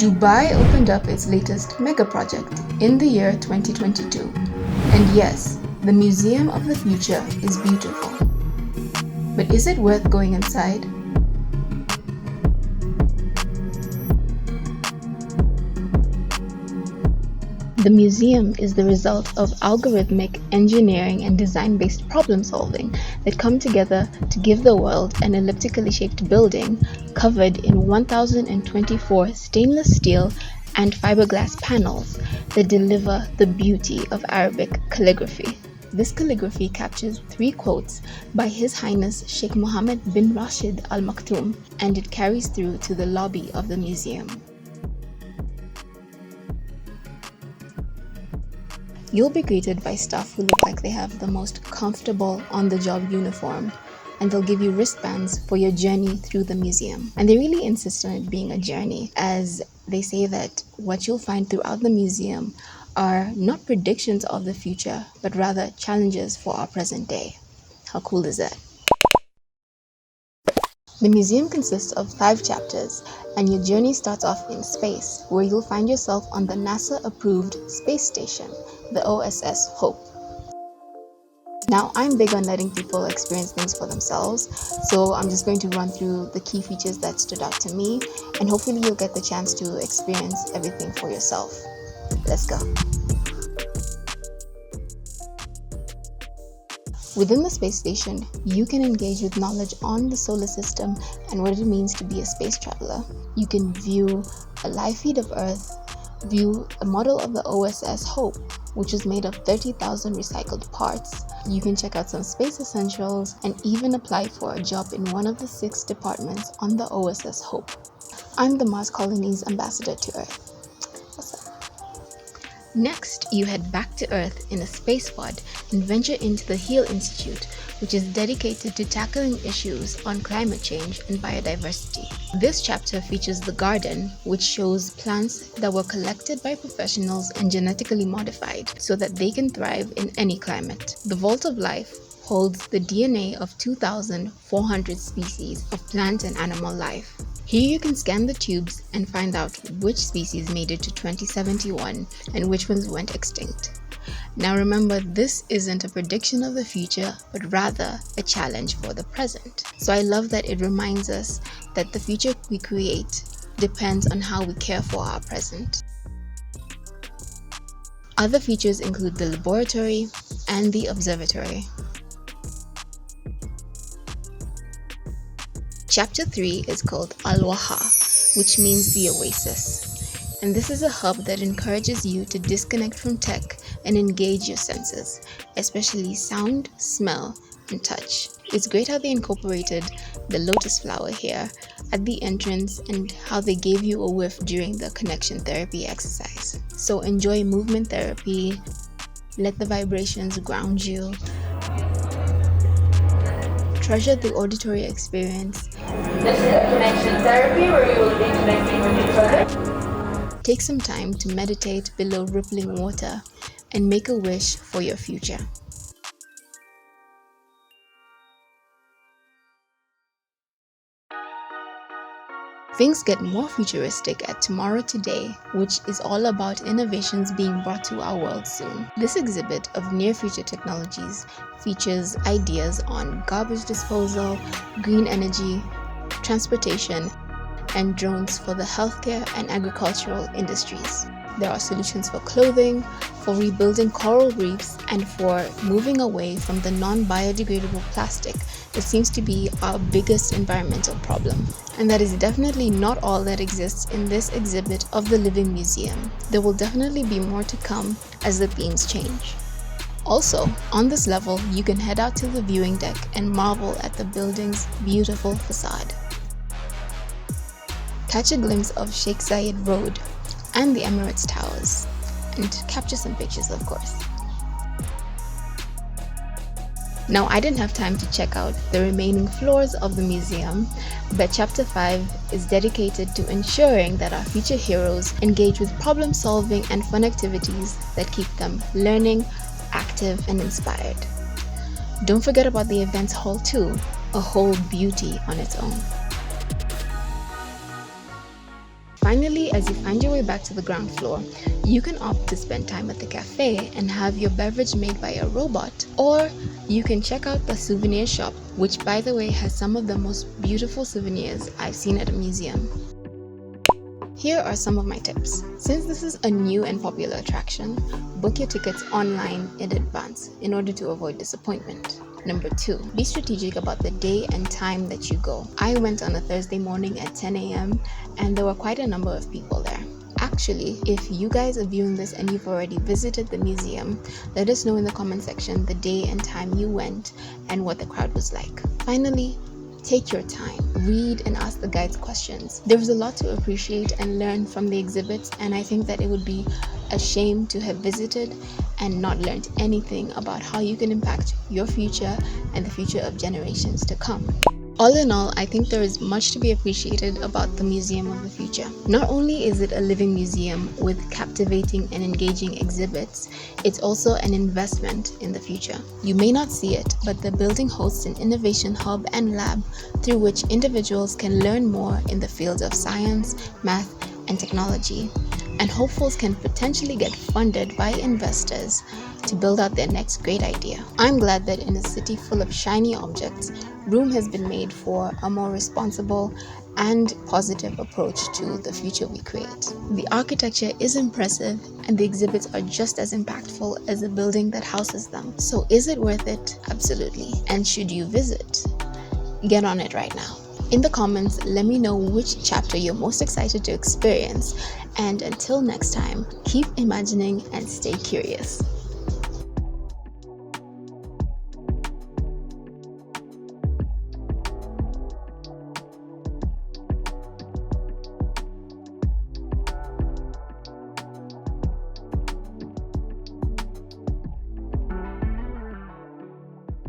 Dubai opened up its latest mega project in the year 2022. And yes, the Museum of the Future is beautiful. But is it worth going inside? The museum is the result of algorithmic engineering and design-based problem solving that come together to give the world an elliptically shaped building covered in 1,024 stainless steel and fiberglass panels that deliver the beauty of Arabic calligraphy. This calligraphy captures 3 quotes by His Highness Sheikh Mohammed bin Rashid Al Maktoum, and it carries through to the lobby of the museum. You'll be greeted by staff who look like they have the most comfortable on-the-job uniform, and they'll give you wristbands for your journey through the museum. And they really insist on it being a journey, as they say that what you'll find throughout the museum are not predictions of the future, but rather challenges for our present day. How cool is that? The museum consists of 5 chapters, and your journey starts off in space, where you'll find yourself on the NASA-approved space station, the OSS Hope. Now, I'm big on letting people experience things for themselves, so I'm just going to run through the key features that stood out to me, and hopefully you'll get the chance to experience everything for yourself. Let's go. Within the space station, you can engage with knowledge on the solar system and what it means to be a space traveler. You can view a live feed of Earth, view a model of the OSS Hope, which is made of 30,000 recycled parts. You can check out some space essentials and even apply for a job in one of the 6 departments on the OSS Hope. I'm the Mars Colony's ambassador to Earth. What's up? Next, you head back to Earth in a space pod and venture into the HEAL Institute, which is dedicated to tackling issues on climate change and biodiversity. This chapter features the garden, which shows plants that were collected by professionals and genetically modified so that they can thrive in any climate. The Vault of Life holds the DNA of 2,400 species of plant and animal life. Here you can scan the tubes and find out which species made it to 2071 and which ones went extinct. Now remember, this isn't a prediction of the future, but rather a challenge for the present. So I love that it reminds us that the future we create depends on how we care for our present. Other features include the laboratory and the observatory. Chapter 3 is called Al-Waha, which means the oasis. And this is a hub that encourages you to disconnect from tech and engage your senses, especially sound, smell, and touch. It's great how they incorporated the lotus flower here at the entrance and how they gave you a whiff during the connection therapy exercise. So enjoy movement therapy, let the vibrations ground you. Treasure the auditory experience. This is a connection therapy where you will be connecting with each other. Take some time to meditate below rippling water and make a wish for your future. Things get more futuristic at Tomorrow Today, which is all about innovations being brought to our world soon. This exhibit of near-future technologies features ideas on garbage disposal, green energy, transportation, and drones for the healthcare and agricultural industries. There are solutions for clothing, for rebuilding coral reefs, and for moving away from the non-biodegradable plastic that seems to be our biggest environmental problem. And that is definitely not all that exists in this exhibit of the Living Museum. There will definitely be more to come as the themes change. Also, on this level, you can head out to the viewing deck and marvel at the building's beautiful facade. Catch a glimpse of Sheikh Zayed Road and the Emirates Towers, and capture some pictures, of course. Now, I didn't have time to check out the remaining floors of the museum, but Chapter 5 is dedicated to ensuring that our future heroes engage with problem solving and fun activities that keep them learning, active, and inspired. Don't forget about the events hall too, a whole beauty on its own. Finally, as you find your way back to the ground floor, you can opt to spend time at the cafe and have your beverage made by a robot, or you can check out the souvenir shop, which by the way has some of the most beautiful souvenirs I've seen at a museum. Here are some of my tips. Since this is a new and popular attraction, book your tickets online in advance in order to avoid disappointment. Number 2, be strategic about the day and time that you go. I went on a Thursday morning at 10 a.m. and there were quite a number of people there. Actually, if you guys are viewing this and you've already visited the museum, let us know in the comment section the day and time you went and what the crowd was like. Finally, take your time, read and ask the guides questions. There was a lot to appreciate and learn from the exhibits, and I think that it would be a shame to have visited and not learned anything about how you can impact your future and the future of generations to come. All in all, I think there is much to be appreciated about the Museum of the Future. Not only is it a living museum with captivating and engaging exhibits, it's also an investment in the future. You may not see it, but the building hosts an innovation hub and lab through which individuals can learn more in the fields of science, math, and technology. And hopefuls can potentially get funded by investors to build out their next great idea. I'm glad that in a city full of shiny objects, room has been made for a more responsible and positive approach to the future we create. The architecture is impressive and the exhibits are just as impactful as the building that houses them. So is it worth it? Absolutely. And should you visit? Get on it right now. In the comments, let me know which chapter you're most excited to experience. And until next time, keep imagining and stay curious.